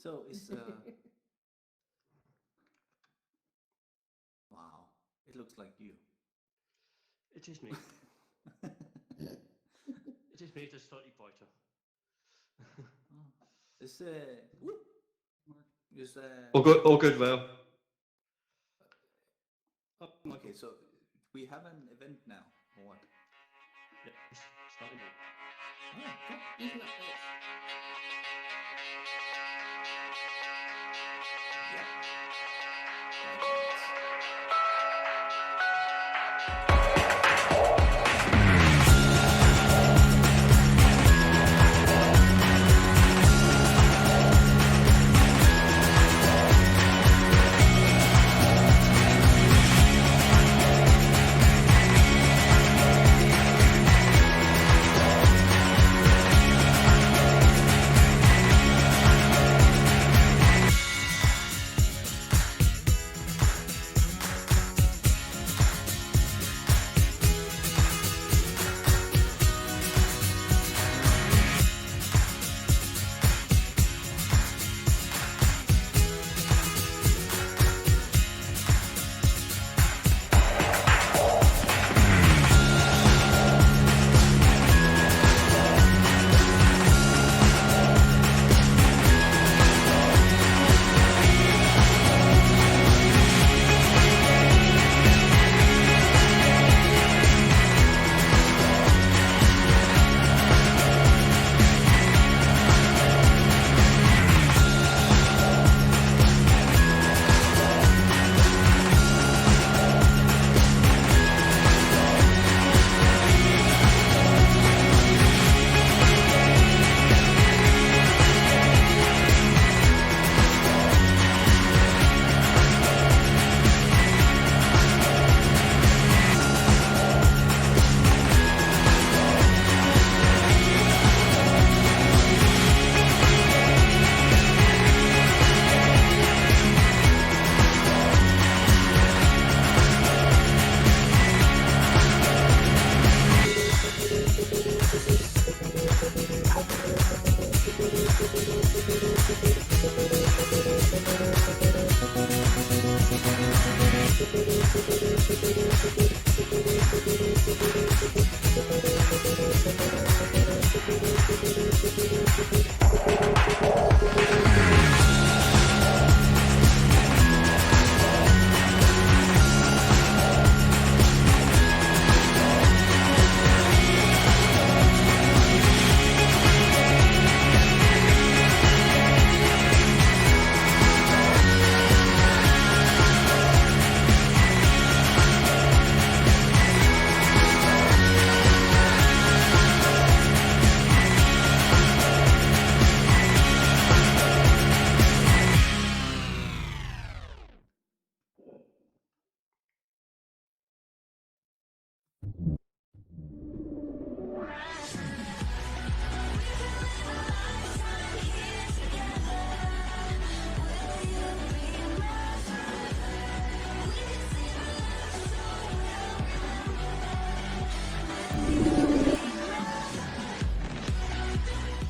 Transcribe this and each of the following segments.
So it's wow. It looks like you. It is me. It is me, it is slightly brighter. Oh. It's whoop, is All good, well. Oh, okay. Michael. So we have an event now, or what? Yeah, it's starting now. Oh, cool. Even up this. Yep. Perfect.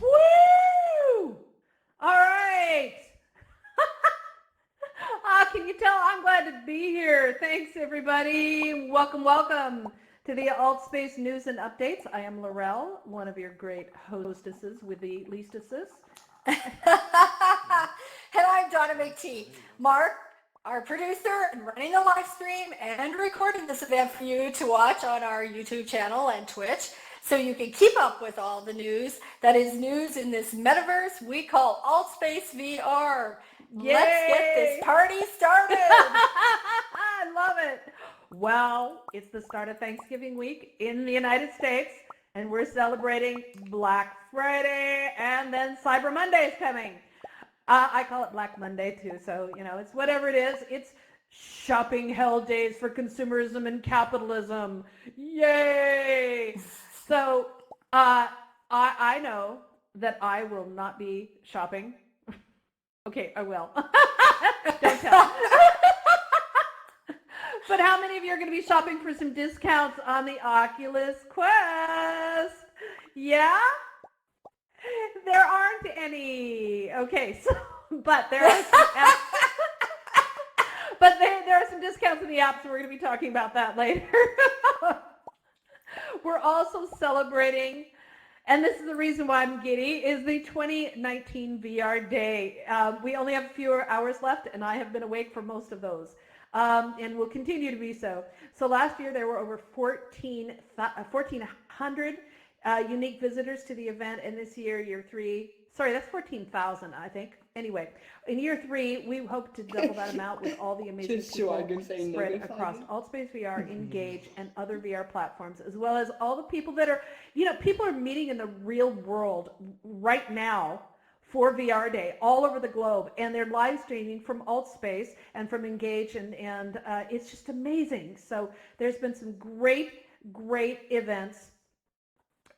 Woo! All right. Can you tell I'm glad to be here? Thanks, everybody. Welcome, welcome to the Alt Space News and Updates. I am Laurel, one of your great hostesses with the leastesses. And I'm Donna McTee. Mark, our producer, and running the live stream and recording this event for you to watch on our YouTube channel and Twitch, so you can keep up with all the news that is news in this metaverse we call AltSpace VR. Yay! Let's get this party started. I love it. Well, it's the start of Thanksgiving week in the United States, and we're celebrating Black Friday, and then Cyber Monday is coming. I call it Black Monday too, so it's whatever it is. It's shopping hell days for consumerism and capitalism. Yay! So I know that I will not be shopping. Okay, I will. Don't tell. But how many of you are going to be shopping for some discounts on the Oculus Quest? Yeah? There aren't any. Okay, but there are some but there are some discounts in the app, so we're going to be talking about that later. We're also celebrating, and this is the reason why I'm giddy, is the 2019 VR Day. We only have a few hours left, and I have been awake for most of those, and will continue to be so. So last year there were over 1,400 unique visitors to the event, and this year, year 3, sorry, that's 14,000, I think. Anyway, in year 3, we hope to double that amount with all the amazing Just people saying spread negative across five. AltSpace VR, Engage, and other VR platforms, as well as all the people that are, people are meeting in the real world right now for VR Day all over the globe, and they're live streaming from AltSpace and from Engage, and it's just amazing. So there's been some great events,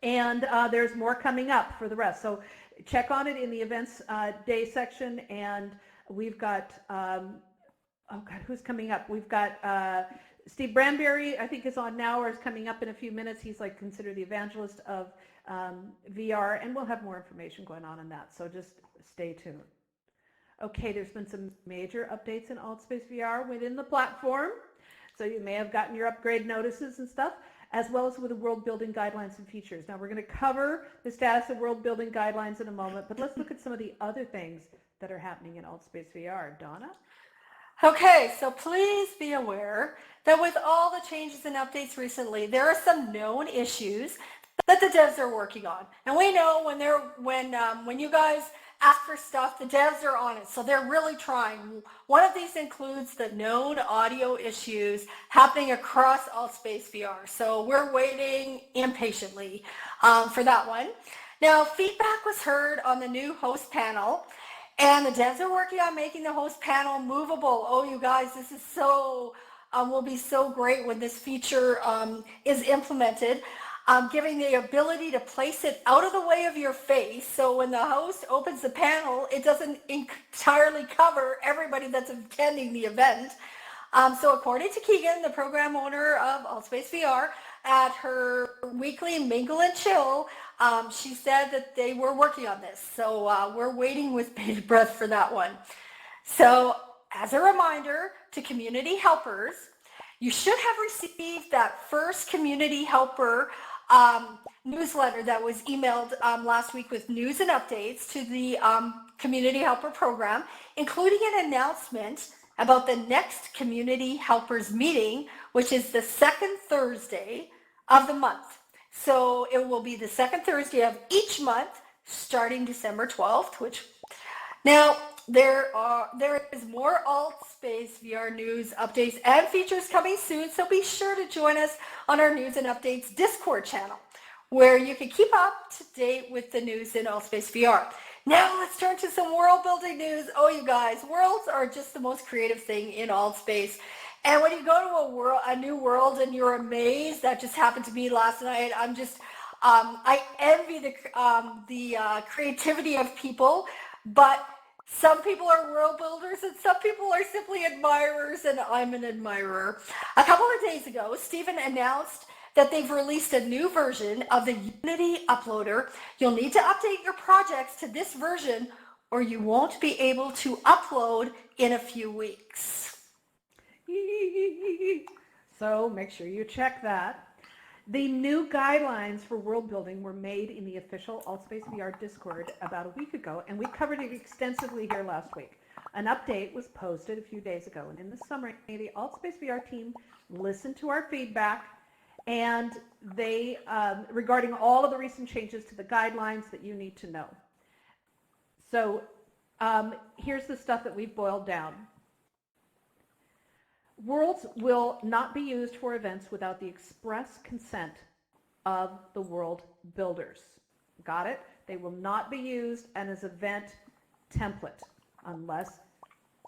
and there's more coming up for the rest. So check on it in the events day section, and we've got, who's coming up? We've got Steve Branberry, I think is on now, or is coming up in a few minutes. He's like considered the evangelist of VR, and we'll have more information going on that, so just stay tuned. Okay, there's been some major updates in AltSpace VR within the platform, so you may have gotten your upgrade notices and stuff, as well as with the world building guidelines and features. Now we're going to cover the status of world building guidelines in a moment, but let's look at some of the other things that are happening in AltSpace VR. Donna? Okay, so please be aware that with all the changes and updates recently, there are some known issues that the devs are working on. And we know when you guys ask for stuff, the devs are on it. So they're really trying. One of these includes the known audio issues happening across AltSpace VR. So we're waiting impatiently for that one. Now, feedback was heard on the new host panel, and the devs are working on making the host panel movable. Oh, you guys, this is will be so great when this feature is implemented. Giving the ability to place it out of the way of your face, so when the host opens the panel, it doesn't entirely cover everybody that's attending the event. So according to Keegan, the program owner of AltSpace VR, at her weekly Mingle and Chill, she said that they were working on this. So we're waiting with bated breath for that one. So as a reminder to community helpers, you should have received that first community helper newsletter that was emailed last week with news and updates to the community helper program, including an announcement about the next community helpers meeting, which is the second Thursday of the month. So it will be the second Thursday of each month starting December 12th, now there is more AltSpace VR news, updates, and features coming soon, so be sure to join us on our News and Updates Discord channel, where you can keep up to date with the news in AltSpace VR. Now let's turn to some world building news. Oh, you guys, worlds are just the most creative thing in AltSpace. And when you go to a new world and you're amazed, that just happened to me last night. I'm just, I envy the creativity of people, but some people are world builders and some people are simply admirers, and I'm an admirer. A couple of days ago, Stephen announced that they've released a new version of the Unity Uploader. You'll need to update your projects to this version or you won't be able to upload in a few weeks. So make sure you check that. The new guidelines for world building were made in the official AltSpace VR Discord about a week ago, and we covered it extensively here last week. An update was posted a few days ago, and in the summary, the AltSpace VR team listened to our feedback, and they, regarding all of the recent changes to the guidelines that you need to know. So here's the stuff that we've boiled down. Worlds will not be used for events without the express consent of the world builders. Got it? They will not be used as event template unless,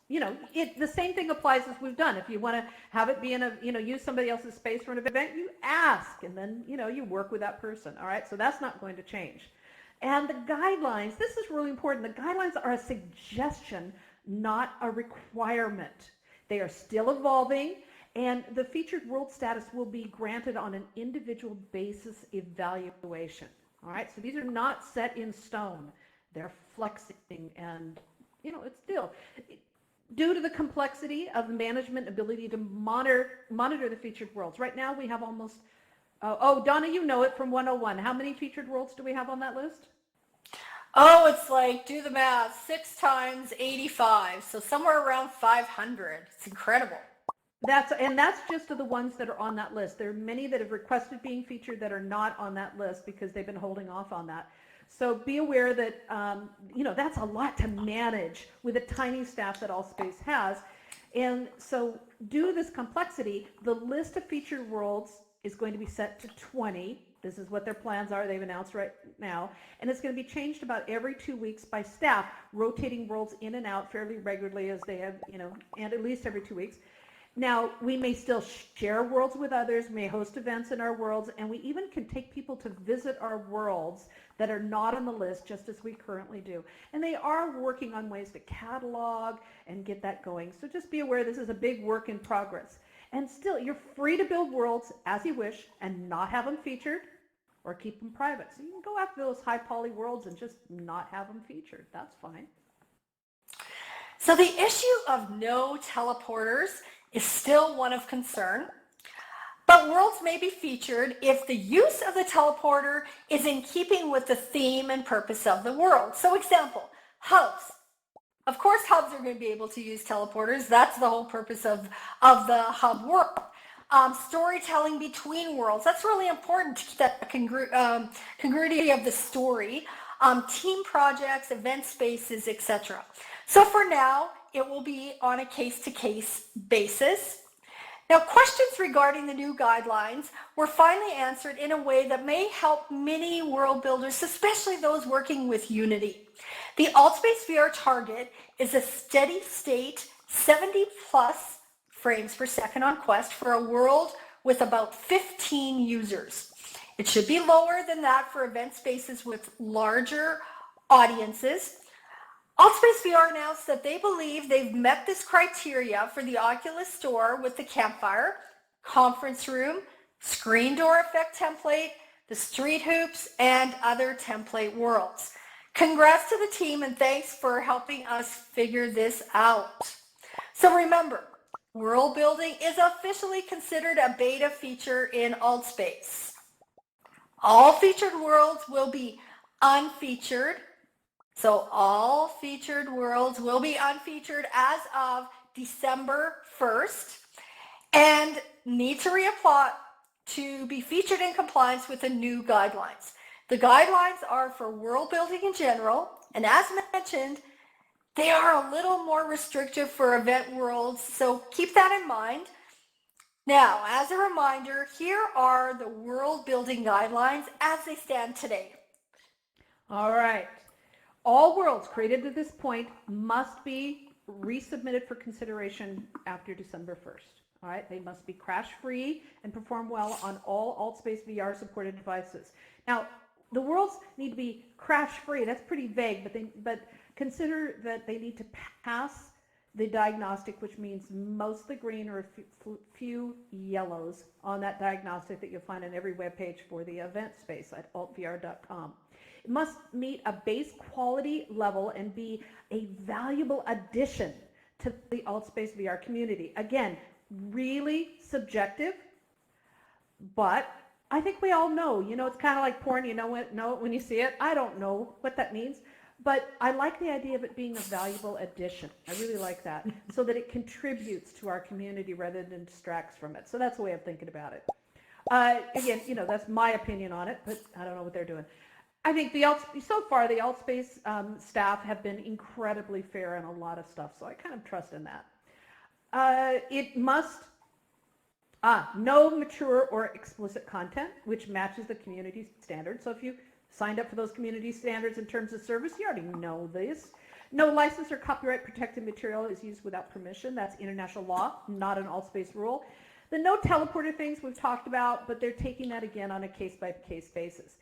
the same thing applies as we've done. If you want to have it be in use somebody else's space for an event, you ask, and then, you work with that person. All right? So that's not going to change. And the guidelines, this is really important. The guidelines are a suggestion, not a requirement. They are still evolving, and the featured world status will be granted on an individual basis evaluation. All right, so these are not set in stone. They're flexing and it's still, due to the complexity of the management ability to monitor the featured worlds. Right now we have almost, Donna, you know it from 101. How many featured worlds do we have on that list? Oh, it's like, do the math, 6 times 85. So somewhere around 500. It's incredible. That's just of the ones that are on that list. There are many that have requested being featured that are not on that list because they've been holding off on that. So be aware that, that's a lot to manage with a tiny staff that AltSpace has. And so due to this complexity, the list of featured worlds is going to be set to 20. This is what their plans are. They've announced right now. And it's going to be changed about every 2 weeks by staff, rotating worlds in and out fairly regularly as they have, and at least every 2 weeks. Now, we may still share worlds with others, may host events in our worlds, and we even can take people to visit our worlds that are not on the list, just as we currently do. And they are working on ways to catalog and get that going. So just be aware this is a big work in progress. And still, you're free to build worlds as you wish and not have them featured or keep them private. So you can go after those high poly worlds and just not have them featured. That's fine. So the issue of no teleporters is still one of concern, but worlds may be featured if the use of the teleporter is in keeping with the theme and purpose of the world. So example, hubs. Of course, hubs are going to be able to use teleporters. That's the whole purpose of the hub world. Storytelling between worlds. That's really important to keep that congruity of the story. Team projects, event spaces, etc. So for now, it will be on a case-to-case basis. Now, questions regarding the new guidelines were finally answered in a way that may help many world builders, especially those working with Unity. The AltSpace VR target is a steady state 70 plus frames per second on Quest for a world with about 15 users. It should be lower than that for event spaces with larger audiences. AltSpace VR announced that they believe they've met this criteria for the Oculus Store with the Campfire, Conference Room, Screen Door Effect template, the Street Hoops, and other template worlds. Congrats to the team and thanks for helping us figure this out. So remember, world building is officially considered a beta feature in AltSpace. All featured worlds will be unfeatured. So all featured worlds will be unfeatured as of December 1st and need to reapply to be featured in compliance with the new guidelines. The guidelines are for world building in general, and as mentioned, they are a little more restrictive for event worlds, so keep that in mind. Now, as a reminder, here are the world building guidelines as they stand today. All right. All worlds created at this point must be resubmitted for consideration after December 1st. All right, they must be crash-free and perform well on all AltSpace VR supported devices. Now, the worlds need to be crash-free. That's pretty vague, but consider that they need to pass the diagnostic, which means mostly green or a few yellows on that diagnostic that you'll find on every web page for the event space at altvr.com. It must meet a base quality level and be a valuable addition to the AltSpace VR community. Again, really subjective, but I think we all know, it's kind of like porn, know it when you see it. I don't know what that means, but I like the idea of it being a valuable addition. I really like that, so that it contributes to our community rather than distracts from it. So that's a way of thinking about it. Again, that's my opinion on it, but I don't know what they're doing. I think so far the AltSpace staff have been incredibly fair on a lot of stuff, so I kind of trust in that. It must no mature or explicit content, which matches the community standards. So if you signed up for those community standards in terms of service, you already know this. No license or copyright protected material is used without permission. That's international law, not an AltSpace rule. The no teleporter things we've talked about, but they're taking that again on a case-by-case basis.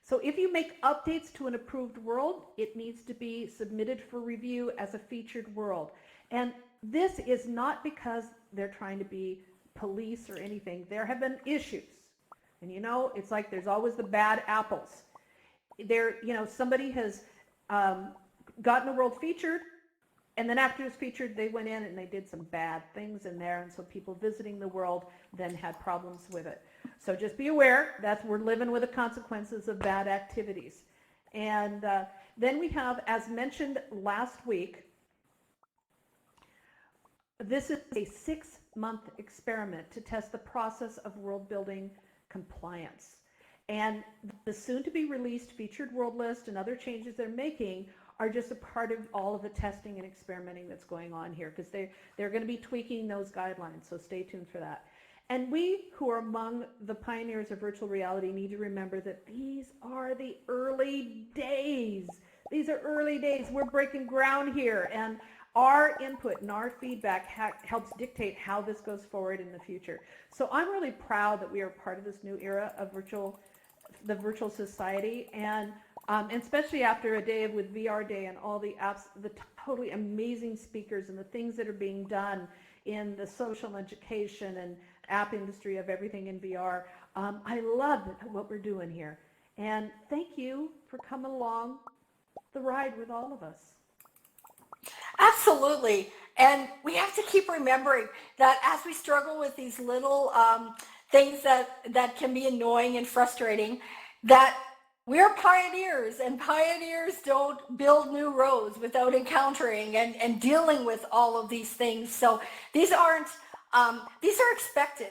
So if you make updates to an approved world, it needs to be submitted for review as a featured world. And this is not because they're trying to be police or anything. There have been issues. And it's like there's always the bad apples. Somebody has gotten a world featured, And then after it was featured, they went in and they did some bad things in there. And so people visiting the world then had problems with it. So just be aware that we're living with the consequences of bad activities. And then we have, as mentioned last week, this is a 6-month experiment to test the process of world building compliance. And the soon-to-be-released featured world list and other changes they're making are just a part of all of the testing and experimenting that's going on here, because they're going to be tweaking those guidelines, so stay tuned for that. And we who are among the pioneers of virtual reality need to remember that these are the early days. These are early days. We're breaking ground here, and our input and our feedback helps dictate how this goes forward in the future. So I'm really proud that we are part of this new era of the virtual society, and especially after a day with VR Day and all the apps, the totally amazing speakers and the things that are being done in the social education and app industry of everything in VR. I love what we're doing here. And thank you for coming along the ride with all of us. Absolutely. And we have to keep remembering that as we struggle with these little things that can be annoying and frustrating, that we're pioneers, and pioneers don't build new roads without encountering and dealing with all of these things. So these are expected.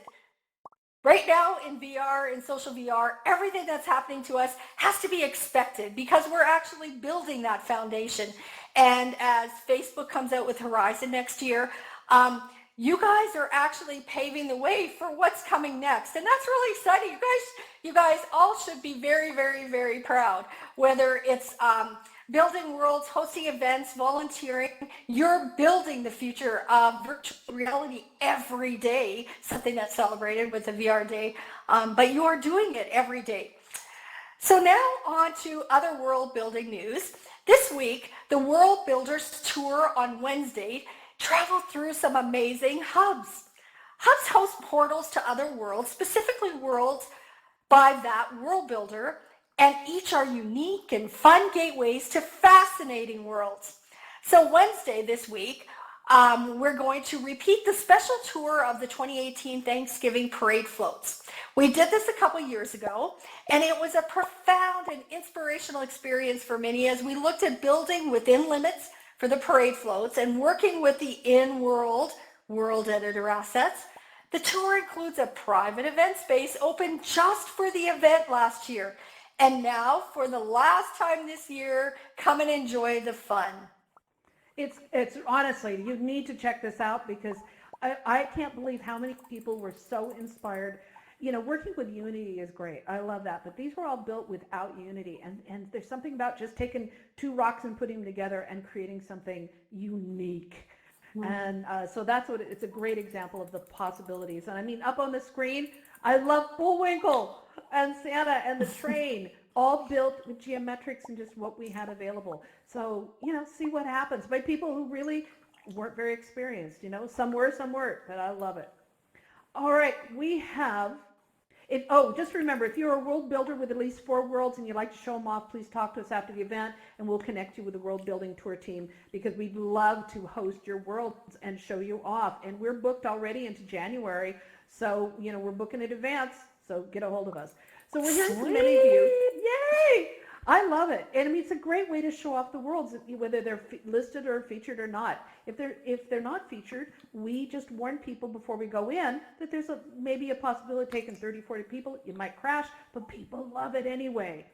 Right now in VR, in social VR, everything that's happening to us has to be expected because we're actually building that foundation. And as Facebook comes out with Horizon next year, you guys are actually paving the way for what's coming next. And that's really exciting. You guys all should be very, very, very proud. Whether it's building worlds, hosting events, volunteering, you're building the future of virtual reality every day, something that's celebrated with the VR Day, but you are doing it every day. So now on to other world building news. This week, the World Builders Tour on Wednesday traveled through some amazing hubs. Hubs host portals to other worlds, specifically worlds by that world builder, and each are unique and fun gateways to fascinating worlds. So Wednesday this week, we're going to repeat the special tour of the 2018 Thanksgiving Parade floats. We did this a couple years ago, and it was a profound and inspirational experience for many as we looked at building within limits for the parade floats and working with the in-world world editor assets. The tour includes a private event space open just for the event last year. And now, for the last time this year, come and enjoy the fun. It's honestly, you need to check this out because I can't believe how many people were so inspired. You know, working with Unity is great. I love that. But these were all built without Unity. And there's something about just taking two rocks and putting them together and creating something unique. And so that's what it's a great example of the possibilities. And I mean, up on the screen, I love Bullwinkle and Santa and the train, all built with geometrics and just what we had available. So, you know, see what happens by people who really weren't very experienced. You know, some were, some weren't, but I love it. All right, we have, just remember, if you're a world builder with at least 4 worlds and you'd like to show them off, please talk to us after the event and we'll connect you with the World Building Tour team because we'd love to host your worlds and show you off. And we're booked already into January, so, you know, we're booking in advance, so get a hold of us. So we're hearing from many of you. Yay! I love it. And I mean, it's a great way to show off the worlds, whether they're listed or featured or not. If they're not featured, we just warn people before we go in that there's maybe a possibility of taking 30, 40 people. You might crash, but people love it anyway.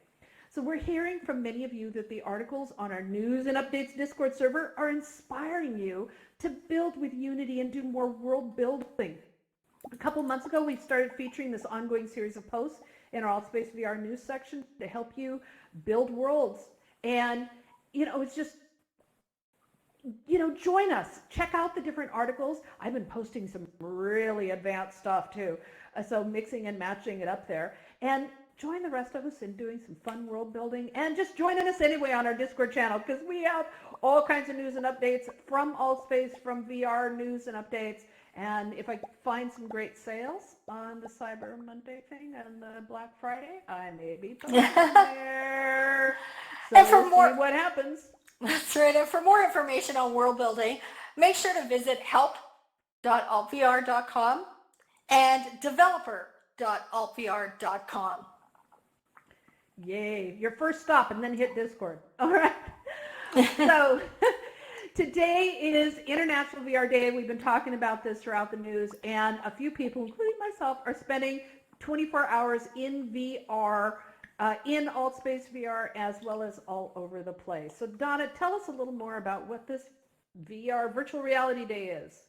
So we're hearing from many of you that the articles on our News and Updates Discord server are inspiring you to build with Unity and do more world building. A couple months ago, we started featuring this ongoing series of posts in our AltSpace VR news section to help you build worlds. And, you know, it's just, you know, join us. Check out the different articles. I've been posting some really advanced stuff too. So mixing and matching it up there. And join the rest of us in doing some fun world building. And just joining us anyway on our Discord channel because we have all kinds of news and updates from AltSpace, from VR news and updates. And if I find some great sales on the Cyber Monday thing and the Black Friday, I may be posting there. So And for we'll more, see what happens. That's right. And for more information on world building, make sure to visit help.altvr.com and developer.altvr.com. Yay, your first stop and then hit Discord. All right. So today is International VR Day. We've been talking about this throughout the news, and a few people, including myself, are spending 24 hours in VR, in AltSpace VR, as well as all over the place. So Donna, tell us a little more about what this VR Virtual Reality Day is.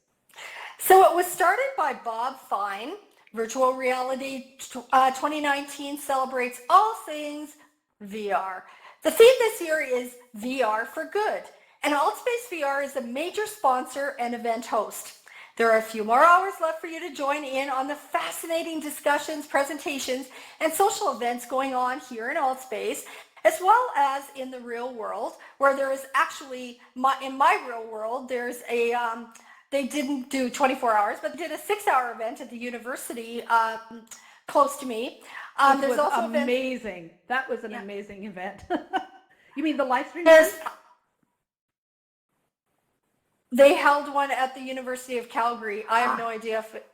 So it was started by Bob Fine. Virtual Reality 2019 celebrates all things VR. The theme this year is VR for Good, and AltSpace VR is a major sponsor and event host. There are a few more hours left for you to join in on the fascinating discussions, presentations, and social events going on here in AltSpace, as well as in the real world, where there is actually, in my real world, there's a they didn't do 24 hours, but they did a 6-hour event at the university close to me. There's was also amazing. That was an amazing event. You mean the live stream? They held one at the University of Calgary. I have no idea if it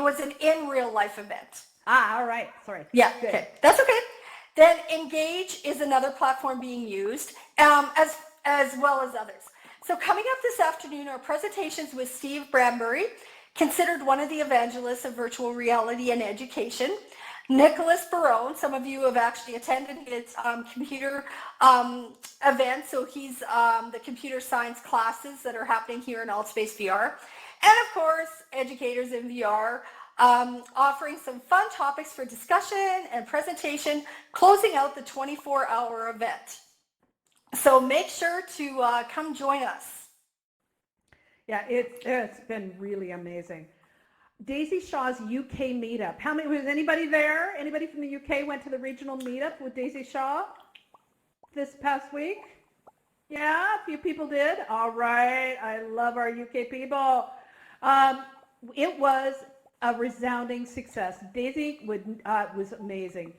was an in real life event. All right. Sorry. Yeah. Good. Okay. That's okay. Then Engage is another platform being used, as well as others. So coming up this afternoon are presentations with Steve Bradbury, considered one of the evangelists of virtual reality and education. Nicholas Barone, some of you have actually attended his computer event, so he's the computer science classes that are happening here in AltSpace VR. And of course, educators in VR, offering some fun topics for discussion and presentation, closing out the 24-hour event. So make sure to come join us. Yeah, it's been really amazing. Daisy Shaw's UK meetup. Was anybody there? Anybody from the UK went to the regional meetup with Daisy Shaw this past week? Yeah, a few people did. All right, I love our UK people. It was a resounding success. Daisy was amazing.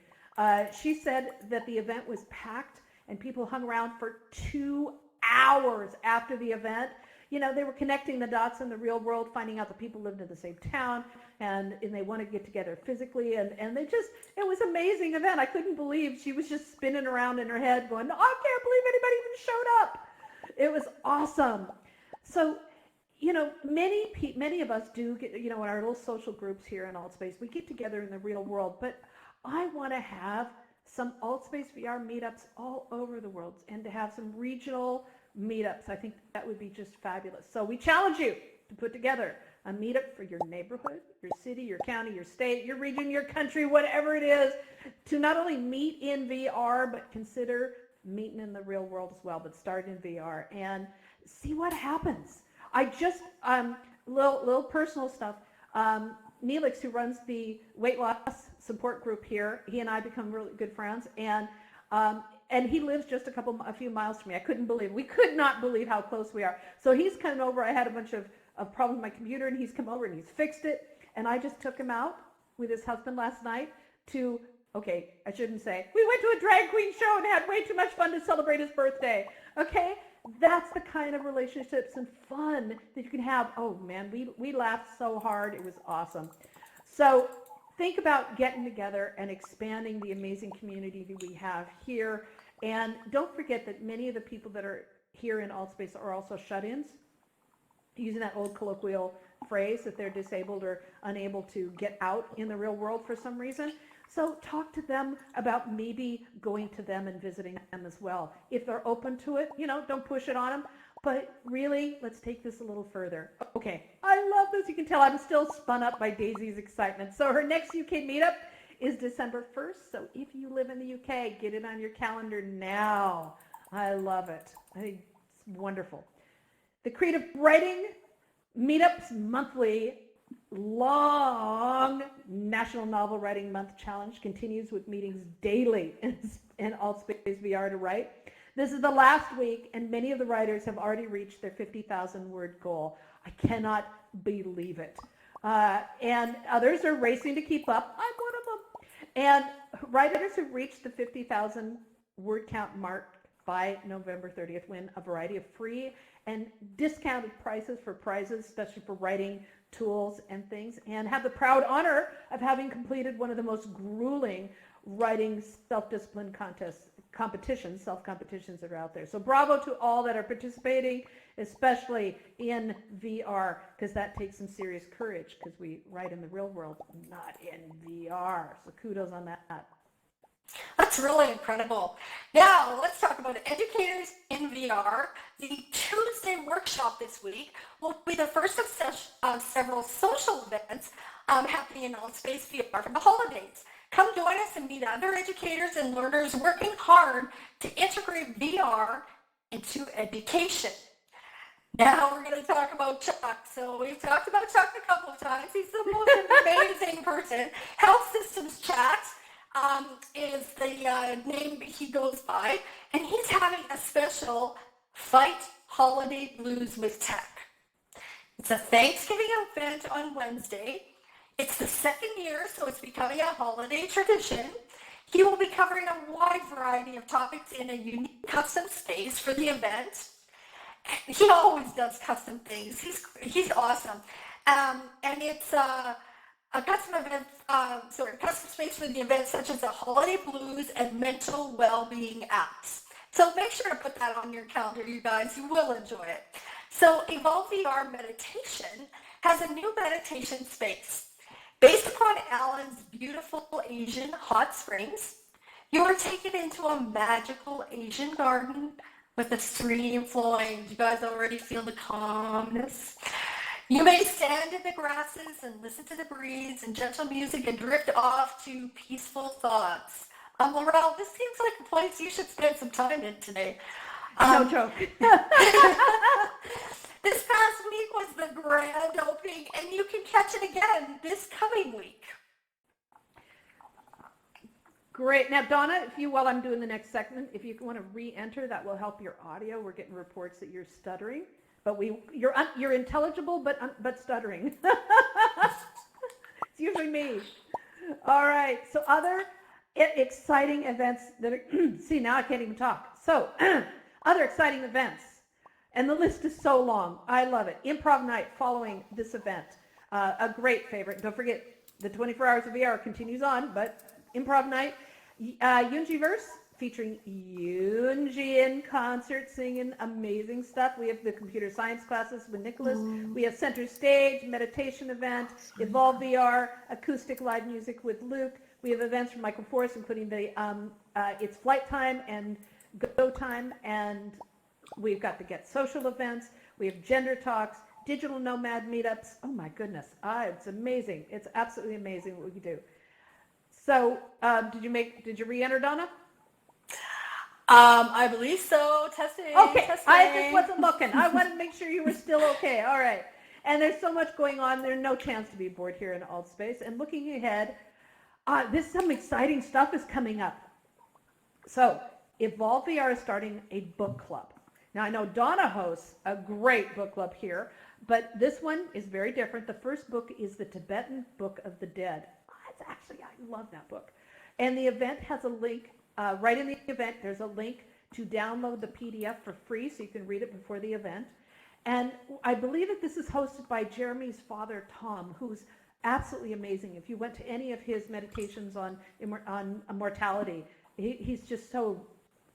She said that the event was packed and people hung around for 2 hours after the event. You know, they were connecting the dots in the real world, finding out that people lived in the same town and they want to get together physically. And it was an amazing event. I couldn't believe she was just spinning around in her head going, I can't believe anybody even showed up. It was awesome. So, you know, many of us do get, you know, in our little social groups here in AltSpace, we get together in the real world, but I want to have some AltSpace VR meetups all over the world and to have some regional meetups. I think that would be just fabulous. So we challenge you to put together a meetup for your neighborhood, your city, your county, your state, your region, your country, whatever it is, to not only meet in VR, but consider meeting in the real world as well, but start in VR and see what happens. I just, little personal stuff. Neelix, who runs the weight loss support group here, he and I become really good friends, and he lives just a few miles from me. We could not believe how close we are. So he's come over. I had a bunch of problems with my computer, and he's come over and he's fixed it. And I just took him out with his husband last night to, okay, I shouldn't say, we went to a drag queen show and had way too much fun to celebrate his birthday. Okay, that's the kind of relationships and fun that you can have. Oh man, we laughed so hard. It was awesome. So think about getting together and expanding the amazing community that we have here. And don't forget that many of the people that are here in AltSpace are also shut-ins, using that old colloquial phrase that they're disabled or unable to get out in the real world for some reason. So talk to them about maybe going to them and visiting them as well. If they're open to it, you know, don't push it on them. But really, let's take this a little further. Okay, I love this. You can tell I'm still spun up by Daisy's excitement. So her next UK meetup is December 1st. So if you live in the UK, get it on your calendar now. I love it. I think it's wonderful. The Creative Writing Meetups Monthly long National Novel Writing Month Challenge continues with meetings daily in AltSpace VR to write. This is the last week, and many of the writers have already reached their 50,000 word goal. I cannot believe it. And others are racing to keep up. I'm one of them. And writers who reached the 50,000 word count mark by November 30th win a variety of free and discounted prices for prizes, especially for writing tools and things, and have the proud honor of having completed one of the most grueling writing self-discipline competitions that are out there. So bravo to all that are participating, especially in VR, because that takes some serious courage, because we write in the real world, not in VR. So kudos on that. That's really incredible. Now, let's talk about Educators in VR. The Tuesday workshop this week will be the first of several social events happening in Altspace VR for the holidays. Come join us and meet other educators and learners working hard to integrate VR into education. Now we're going to talk about Chuck. So we've talked about Chuck a couple of times. He's the most amazing person. Health Systems Chat is the name he goes by, and he's having a special Fight Holiday Blues with Tech. It's a Thanksgiving event on Wednesday. It's the second year, so it's becoming a holiday tradition. He will be covering a wide variety of topics in a unique custom space for the event. He always does custom things. He's awesome. And it's a custom event, custom space for the event, such as the holiday blues and mental well-being apps. So make sure to put that on your calendar, you guys. You will enjoy it. So Evolve VR Meditation has a new meditation space. Based upon Alan's beautiful Asian hot springs, you are taken into a magical Asian garden with a stream flowing. You guys already feel the calmness. You may stand in the grasses and listen to the breeze and gentle music and drift off to peaceful thoughts. Laurel, this seems like a place you should spend some time in today. No joke. This past week was the grand opening, and you can catch it again this coming week. Great. Now, Donna, while I'm doing the next segment, if you want to re-enter, that will help your audio. We're getting reports that you're stuttering, but you're intelligible, but stuttering. It's usually me. All right. So other exciting events that are, see, now I can't even talk. So other exciting events. And the list is so long. I love it. Improv night following this event. A great favorite. Don't forget, the 24 Hours of VR continues on, but Improv night. Yunjiverse featuring Yunji in concert singing amazing stuff. We have the computer science classes with Nicholas. We have Center Stage, meditation event, Evolve VR, acoustic live music with Luke. We have events from Michael Force, including the It's Flight Time and Go Time, and we've got the Get Social events. We have gender talks, digital nomad meetups. Oh my goodness, it's amazing. It's absolutely amazing what we do. So, did you re-enter, Donna? I believe so. Testing. Okay, testing. I just wasn't looking. I wanted to make sure you were still okay. All right. And there's so much going on. There's no chance to be bored here in Altspace. And looking ahead, some exciting stuff is coming up. So, Evolve VR is starting a book club. Now, I know Donna hosts a great book club here, but this one is very different. The first book is the Tibetan Book of the Dead. I love that book. And the event has a link. Right in the event, there's a link to download the PDF for free so you can read it before the event. And I believe that this is hosted by Jeremy's father, Tom, who's absolutely amazing. If you went to any of his meditations on mortality, he's just so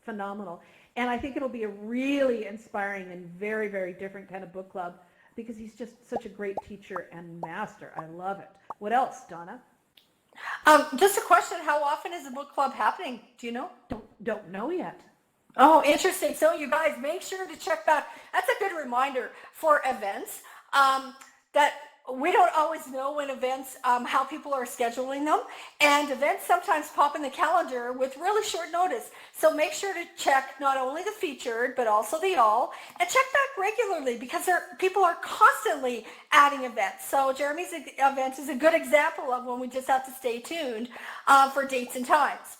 phenomenal. And I think it'll be a really inspiring and very, very different kind of book club because he's just such a great teacher and master. I love it. What else, Donna? Just a question, how often is the book club happening? Do you know? Don't know yet. Oh, interesting. So you guys make sure to check back. That's a good reminder for events that we don't always know when events, how people are scheduling them. And events sometimes pop in the calendar with really short notice. So make sure to check not only the featured, but also the all. And check back regularly because people are constantly adding events. So Jeremy's event is a good example of when we just have to stay tuned for dates and times.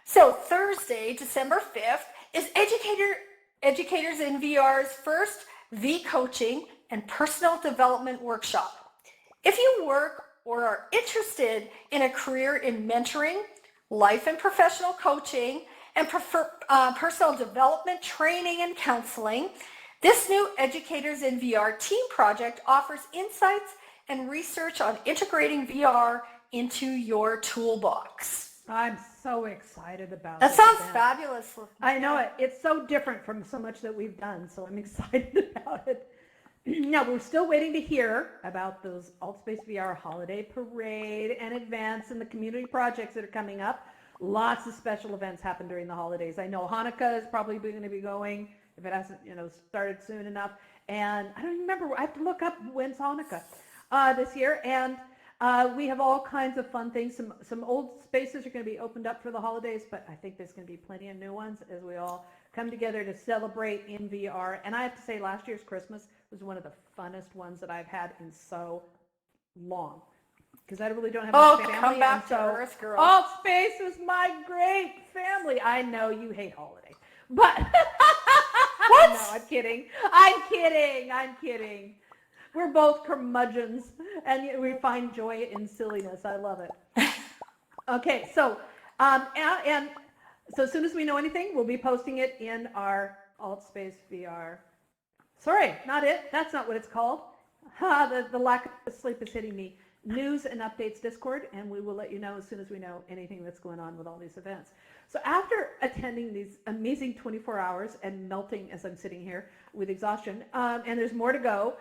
So Thursday, December 5th, is Educators in VR's first V-Coaching and Personal Development Workshop. If you work or are interested in a career in mentoring, life and professional coaching, and personal development, training, and counseling. This new Educators in VR team project offers insights and research on integrating VR into your toolbox. I'm so excited about That this sounds event. fabulous. I know it. It's so different from so much that we've done, so I'm excited about it. Now, we're still waiting to hear about those AltSpace VR holiday parade and events and the community projects that are coming up. Lots of special events happen during the holidays. I know Hanukkah is probably going to be going, if it hasn't, started soon enough. And I don't even remember. I have to look up when's Hanukkah this year. And we have all kinds of fun things. Some old spaces are going to be opened up for the holidays, but I think there's going to be plenty of new ones as we all come together to celebrate in VR. And I have to say, last year's Christmas was one of the funnest ones that I've had in so long. Because I really don't have much family. Come back and to so Earth, girl. AltSpace was my great family. I know you hate holiday, but What? No, I'm kidding. I'm kidding. We're both curmudgeons, and we find joy in silliness. I love it. Okay, so and so as soon as we know anything, we'll be posting it in our AltSpace VR. Sorry, not it. That's not what it's called. The lack of sleep is hitting me. News and updates Discord, and we will let you know as soon as we know anything that's going on with all these events. So after attending these amazing 24 hours and melting as I'm sitting here with exhaustion, and there's more to go,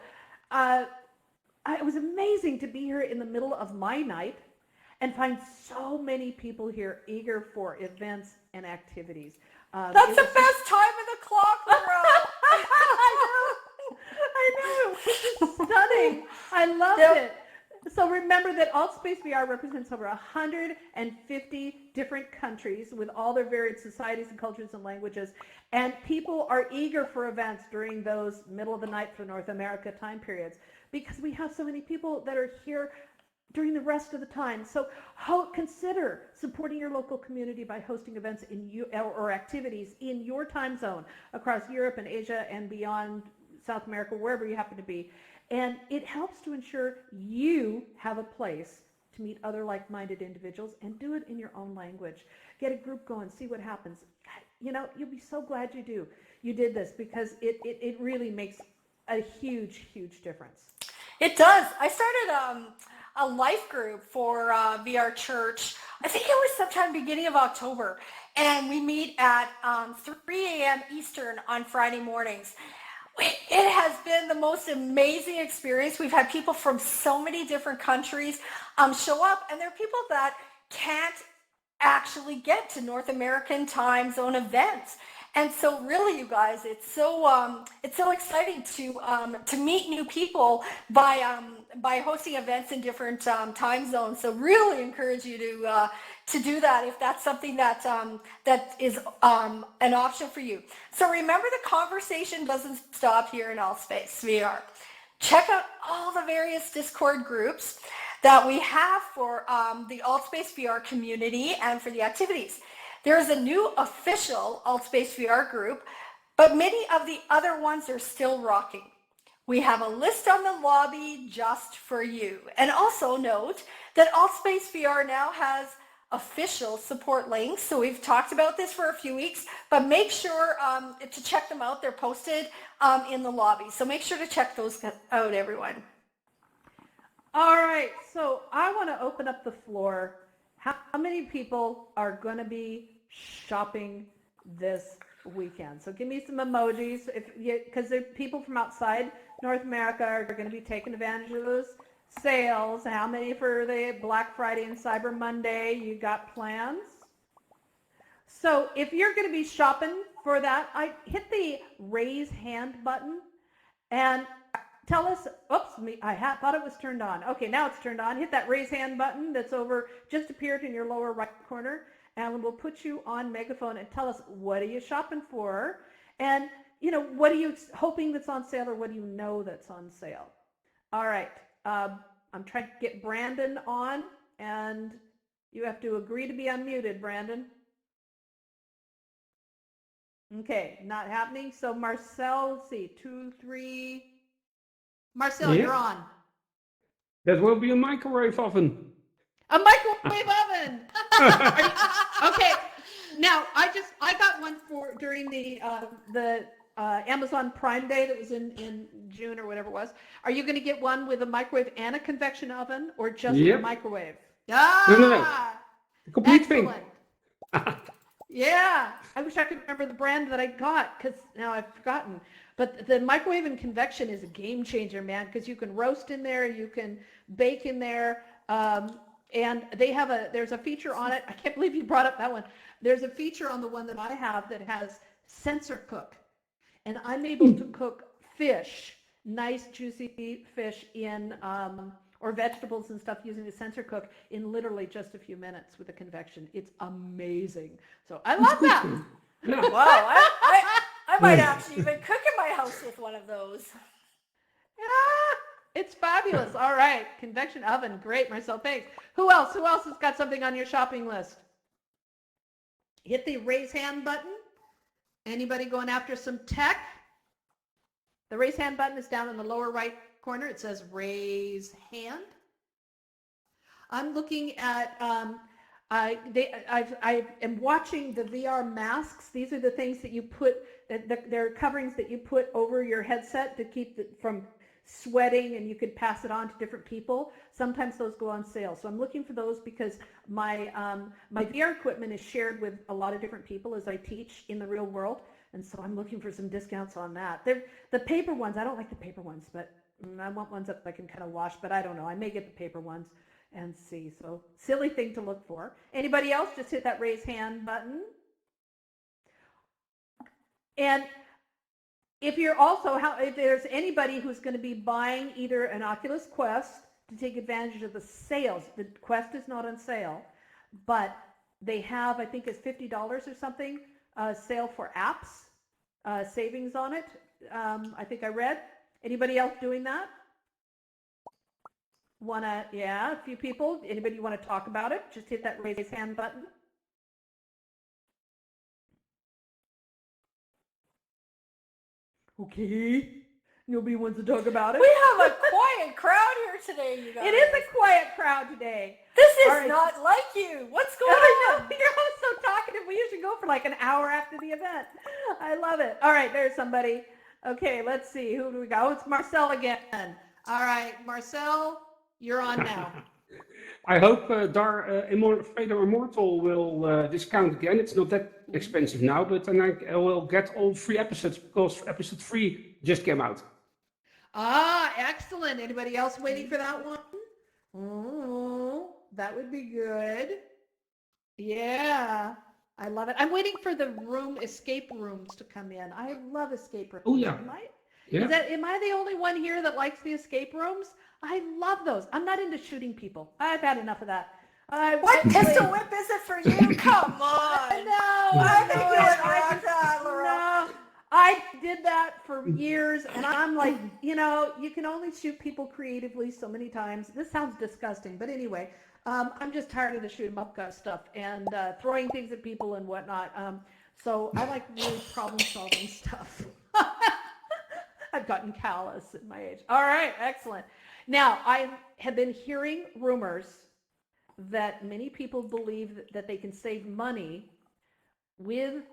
it was amazing to be here in the middle of my night and find so many people here eager for events and activities. That's the best time of the clock, Laurel. I know. It's stunning. I loved it. So remember that AltSpace VR represents over 150 different countries with all their varied societies and cultures and languages. And people are eager for events during those middle of the night for North America time periods because we have so many people that are here during the rest of the time. So consider supporting your local community by hosting events or activities in your time zone across Europe and Asia and beyond South America, wherever you happen to be. And it helps to ensure you have a place to meet other like-minded individuals and do it in your own language. Get a group going, see what happens. You'll be so glad you did this because it really makes a huge, huge difference. It does. I started a life group for VR Church. I think it was sometime beginning of October. And we meet at 3 a.m. Eastern on Friday mornings. It has been the most amazing experience. We've had people from so many different countries show up, and there are people that can't actually get to North American time zone events. And so really, you guys, it's so exciting to meet new people by hosting events in different time zones. So really encourage you to do that if that's something that is an option for you. So remember, the conversation doesn't stop here in AltSpace VR. Check out all the various Discord groups that we have for the AltSpace VR community and for the activities. There is a new official AltSpace VR group, but many of the other ones are still rocking. We have a list on the lobby just for you. And also note that AltSpace VR now has official support links. So we've talked about this for a few weeks, but make sure to check them out. They're posted in the lobby. So make sure to check those out, everyone. All right, so I want to open up the floor. How many people are going to be shopping this weekend? So give me some emojis, because there are people from outside North America are going to be taking advantage of those sales. How many for the Black Friday and Cyber Monday you got plans? So if you're going to be shopping for that, I hit the raise hand button and tell us. Oops, I thought it was turned on. Okay, now it's turned on. Hit that raise hand button that's just appeared in your lower right corner, and we'll put you on megaphone and tell us, what are you shopping for? And what are you hoping that's on sale, or what do you know that's on sale? All right. I'm trying to get Brandon on, and you have to agree to be unmuted, Brandon. Okay, not happening. So Marcel, let's see, 2, 3. Marcel, Yeah. you're on. That will be a microwave oven. A microwave oven. Okay, Now, I got one for during the Amazon Prime Day that was in June or whatever it was. Are you going to get one with a microwave and a convection oven, or just Yep. the microwave? No. Ah, The complete thing. excellent. Yeah, I wish I could remember the brand that I got because now I've forgotten. But the microwave and convection is a game changer, man, because you can roast in there, you can bake in there, and there's a feature on it. I can't believe you brought up that one. There's a feature on the one that I have that has sensor cook, and I'm able to cook fish, nice juicy fish in or vegetables and stuff using the sensor cook in literally just a few minutes with the convection. It's amazing. So I love that. Yeah. Wow, I might actually even cook in my house with one of those. Ah, it's fabulous. All right. Convection oven. Great, Marcel. Thanks. Who else? Who else has got something on your shopping list? Hit the raise hand button. Anybody going after some tech? The raise hand button is down in the lower right corner. It says raise hand. I'm looking at, I am watching the VR masks. These are the things that you put, they're coverings that you put over your headset to keep it from sweating, and you could pass it on to different people. Sometimes those go on sale. So I'm looking for those because my VR equipment is shared with a lot of different people as I teach in the real world. And so I'm looking for some discounts on that. The paper ones, I don't like the paper ones, but I want ones that I can kind of wash, but I don't know. I may get the paper ones and see. So silly thing to look for. Anybody else? Just hit that raise hand button. And if you're also, if there's anybody who's going to be buying either an Oculus Quest to take advantage of the sales, the Quest is not on sale, but they have, I think it's $50 or something, sale for apps, savings on it. I think I read. Anybody else doing that? Yeah, a few people. Anybody want to talk about it? Just hit that raise hand button. Okay. Nobody wants to talk about it. We have a quiet crowd here today, you guys. It is a quiet crowd today. This is All right. not like you. What's going I know, on? you're all so talkative. We usually go for like an hour after the event. I love it. All right, there's somebody. Okay, let's see. Who do we got? Oh, it's Marcel again. All right, Marcel, you're on now. I hope Vader Immortal will discount again. It's not that expensive now, but then I will get all 3 episodes because episode 3 just came out. Ah, excellent. Anybody else waiting for that one? Oh, that would be good. Yeah, I love it. I'm waiting for the escape rooms to come in. I love escape rooms. Oh, yeah. Yeah. Am I the only one here that likes the escape rooms? I love those. I'm not into shooting people. I've had enough of that. What pistol whip is it for you? Come on. No, I think you're no. I did that for years, and I'm like, you can only shoot people creatively so many times. This sounds disgusting, but anyway, I'm just tired of the shoot 'em up stuff and throwing things at people and whatnot. So I like really problem-solving stuff. I've gotten callous at my age. All right, excellent. Now, I have been hearing rumors that many people believe that they can save money with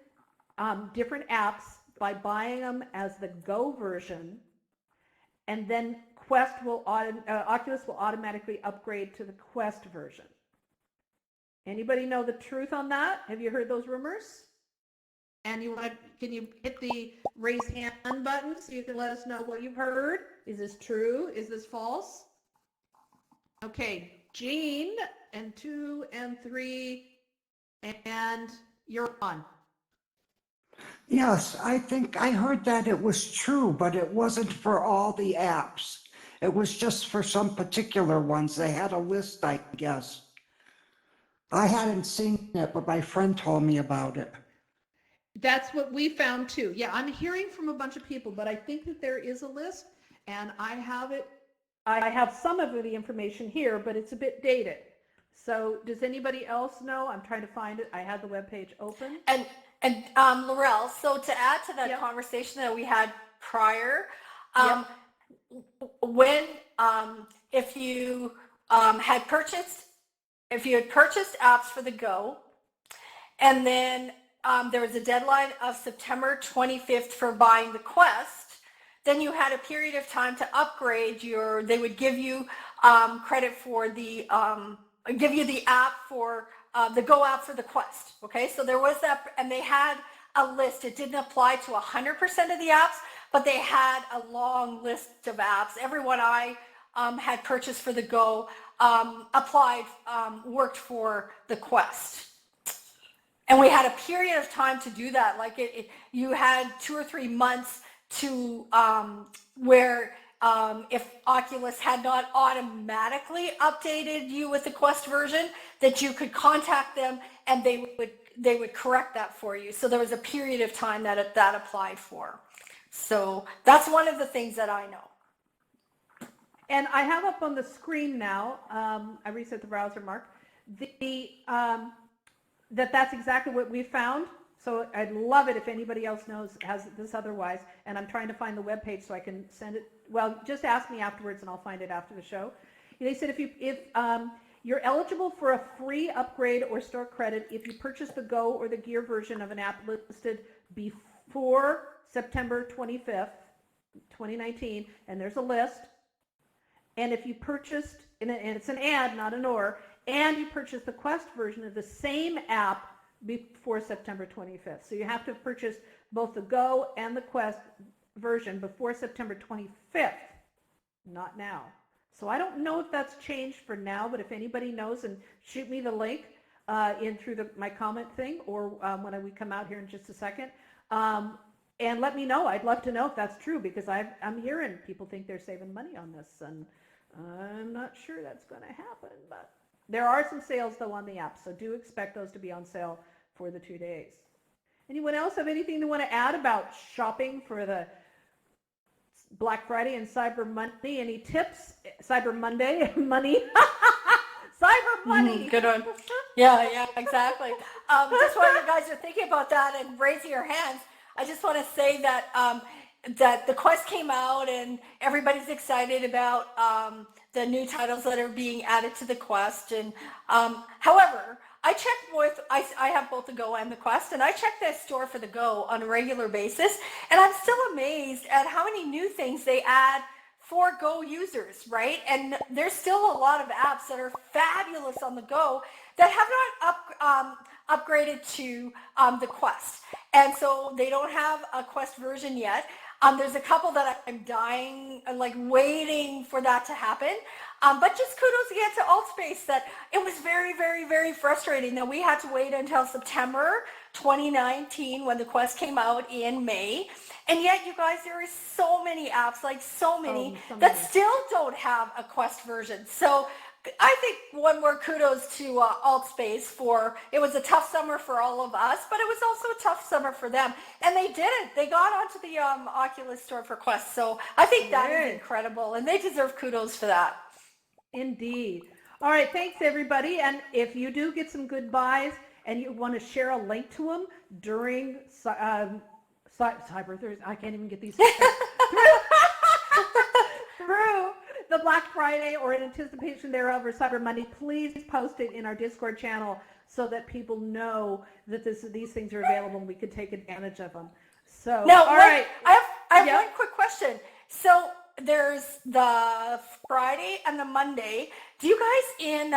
different apps by buying them as the Go version, and then Oculus will automatically upgrade to the Quest version. Anybody know the truth on that? Have you heard those rumors? And can you hit the raise hand button so you can let us know what you've heard? Is this true? Is this false? Okay, Jean, and 2 and 3, and you're on. Yes, I think I heard that it was true, but it wasn't for all the apps. It was just for some particular ones. They had a list, I guess. I hadn't seen it, but my friend told me about it. That's what we found too. Yeah, I'm hearing from a bunch of people, but I think that there is a list, and I have it. I have some of the information here, but it's a bit dated. So does anybody else know? I'm trying to find it. I had the webpage open. And Laurel, so to add to that Yep. conversation that we had prior, Yep. when if you had purchased apps for the Go, And then there was a deadline of September 25th for buying the Quest. Then you had a period of time to upgrade they would give you credit for give you the app for the Go app for the Quest. Okay, so there was that, and they had a list. It didn't apply to 100% of the apps, but they had a long list of apps. Everyone I had purchased for the Go worked for the Quest. And we had a period of time to do that. Like you had 2 or 3 months to where if Oculus had not automatically updated you with the Quest version, that you could contact them and they would correct that for you. So there was a period of time that applied for. So that's one of the things that I know. And I have up on the screen now, I reset the browser, Mark, that's exactly what we found. So I'd love it if anybody else has this otherwise. And I'm trying to find the webpage so I can send it. Well, just ask me afterwards and I'll find it after the show. They said if you're eligible for a free upgrade or store credit if you purchase the Go or the Gear version of an app listed before September 25th, 2019, and there's a list. And if you purchased, and it's an and, not an or, and you purchased the Quest version of the same app before September 25th. So you have to purchase both the Go and the Quest version before September 25th, not now. So I don't know if that's changed for now, but if anybody knows, and shoot me the link in through my comment thing, or when we come out here in just a second, and let me know. I'd love to know if that's true, because I'm hearing people think they're saving money on this, and I'm not sure that's going to happen, but there are some sales though on the app, so do expect those to be on sale for the 2 days. Anyone else have anything they want to add about shopping for the Black Friday and Cyber Monday? Any tips? Cyber Monday, money. Cyber money. Good one. Yeah, exactly. Just while you guys are thinking about that and raising your hands, I just want to say that that the Quest came out and everybody's excited about the new titles that are being added to the Quest. And however, I have both the Go and the Quest, and I check the store for the Go on a regular basis, and I'm still amazed at how many new things they add for Go users, right? And there's still a lot of apps that are fabulous on the Go that have not upgraded to the Quest. And so they don't have a Quest version yet. There's a couple that I'm dying, like waiting for that to happen. But just kudos again to Altspace that it was very, very, very frustrating that we had to wait until September 2019 when the Quest came out in May. And yet, you guys, there are so many apps, like so many, that still don't have a Quest version. So I think one more kudos to Altspace for, it was a tough summer for all of us, but it was also a tough summer for them. And they did it. They got onto the Oculus store for Quest. So I think that is incredible, and they deserve kudos for that. Indeed. All right. Thanks, everybody. And if you do get some good buys and you want to share a link to them during Cyber Thursday, I can't even get these through the Black Friday or in anticipation thereof or Cyber Monday, please post it in our Discord channel so that people know that these things are available and we can take advantage of them. So, now, all right. I have one quick question. So there's the Friday and the Monday. Do you guys in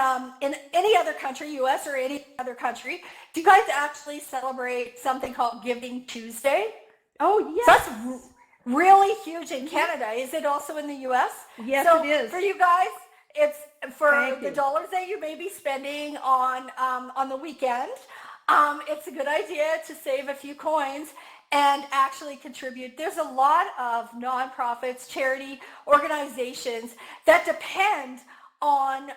any other country, US or any other country, do you guys actually celebrate something called Giving Tuesday? Oh, yes. So that's really huge in Canada. Is it also in the US? Yes, so it is. For you guys, it's for the dollars that you may be spending on the weekend. It's a good idea to save a few coins and actually contribute. There's a lot of nonprofits, charity organizations that depend on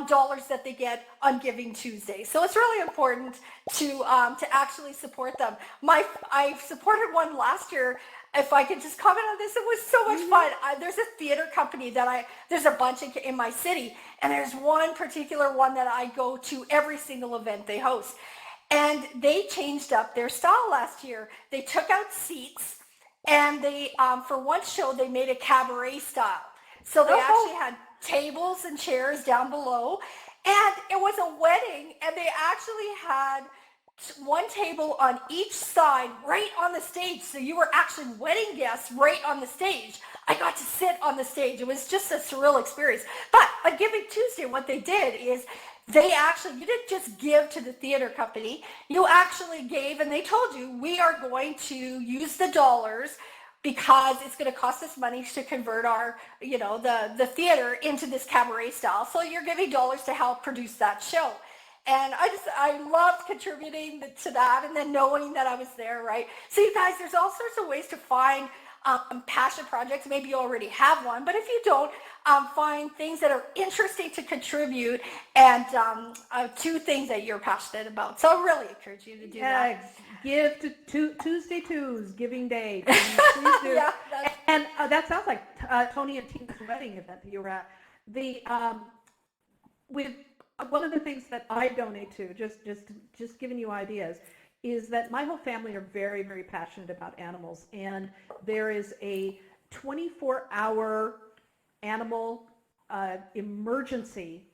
dollars that they get on Giving Tuesday. So it's really important to actually support them. I supported one last year. If I could just comment on this, it was so much fun. There's a theater company there's a bunch in my city, and there's one particular one that I go to every single event they host. And they changed up their style last year. They took out seats, and they for one show they made a cabaret style. So they actually had tables and chairs down below, and it was a wedding, and they actually had one table on each side right on the stage. So you were actually wedding guests right on the stage. I got to sit on the stage. It was just a surreal experience. But on Giving Tuesday, what they did is they actually, you didn't just give to the theater company. You actually gave, and they told you, we are going to use the dollars because it's going to cost us money to convert our, the theater into this cabaret style. So you're giving dollars to help produce that show. And I loved contributing to that, and then knowing that I was there, right? So you guys, there's all sorts of ways to find passion projects. Maybe you already have one, but if you don't, find things that are interesting to contribute and to things that you're passionate about. So I really encourage you to do that. Give to Tuesday Twos, Giving Day. Please do. Yeah, and that sounds like Tony and Tina's wedding event that you were at. With one of the things that I donate to, just giving you ideas, is that my whole family are very, very passionate about animals, and there is a 24-hour animal emergency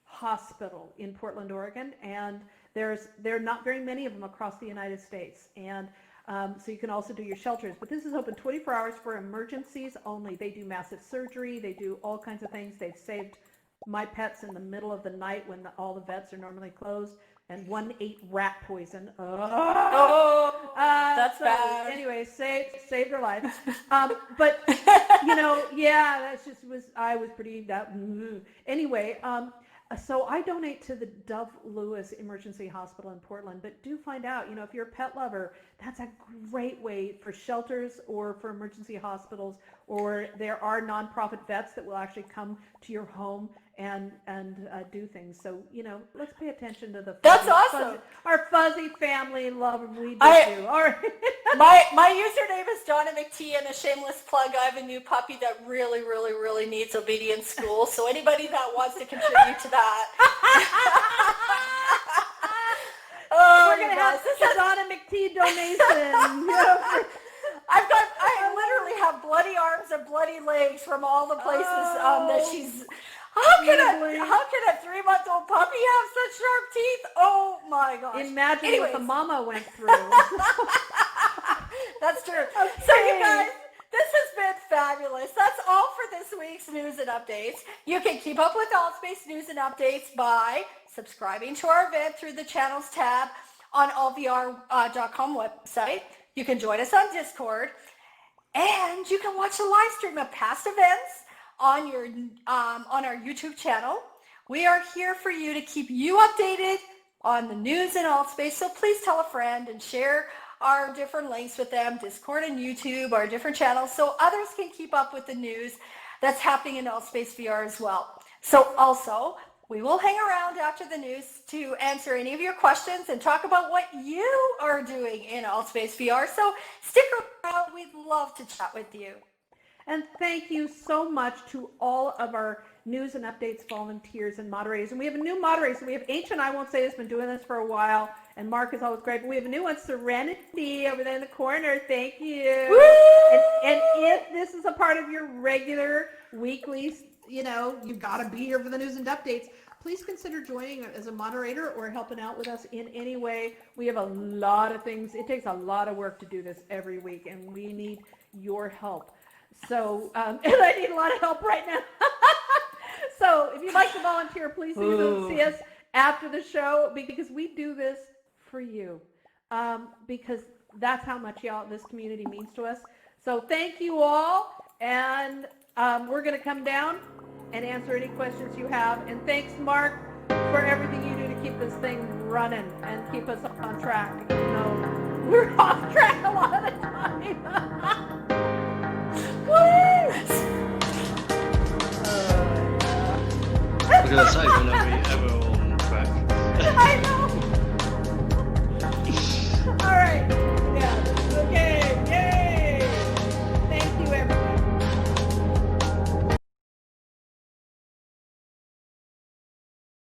hospital in Portland, Oregon, and there are not very many of them across the United States, and so you can also do your shelters, but this is open 24 hours for emergencies only. They do massive surgery, they do all kinds of things. They've saved my pets in the middle of the night when all the vets are normally closed, and one ate rat poison. That's bad. Anyway, saved their life. But I was pretty anyway. So I donate to the Dove Lewis Emergency Hospital in Portland, but do find out, if you're a pet lover, that's a great way for shelters or for emergency hospitals, or there are nonprofit vets that will actually come to your home and do things. So, let's pay attention to the That's awesome. Our fuzzy family love, and we do too. All right. My username is Donna McTee, and a shameless plug, I have a new puppy that really, really, really needs obedience school. So anybody that wants to contribute to that. We're going to have a Donna McTee donation. I literally have bloody arms and bloody legs from all the places that she's... How can a 3-month-old puppy have such sharp teeth? Oh my gosh. Imagine what the mama went through. That's true. Okay. So you guys, this has been fabulous. That's all for this week's news and updates. You can keep up with AllSpace news and updates by subscribing to our event through the channels tab on allvr.com website. You can join us on Discord, and you can watch the live stream of past events on our YouTube channel. We are here for you to keep you updated on the news in AllSpace, so please tell a friend and share our different links with them, Discord and YouTube, our different channels, so others can keep up with the news that's happening in AllSpace VR as well. So also, we will hang around after the news to answer any of your questions and talk about what you are doing in AllSpace VR, so stick around. We'd love to chat with you. And thank you so much to all of our news and updates volunteers and moderators. And we have a new moderator. So we have Ancient, I won't say, has been doing this for a while. And Mark is always great. But we have a new one, Serenity, over there in the corner. Thank you. And if this is a part of your regular weekly, you've got to be here for the news and updates, please consider joining as a moderator or helping out with us in any way. We have a lot of things. It takes a lot of work to do this every week, and we need your help. So, and I need a lot of help right now. So if you'd like to volunteer, please see us after the show, because we do this for you, because that's how much this community means to us. So thank you all, and we're going to come down and answer any questions you have. And thanks, Mark, for everything you do to keep this thing running and keep us on track. We're off track a lot of the time. I was going to say, whenever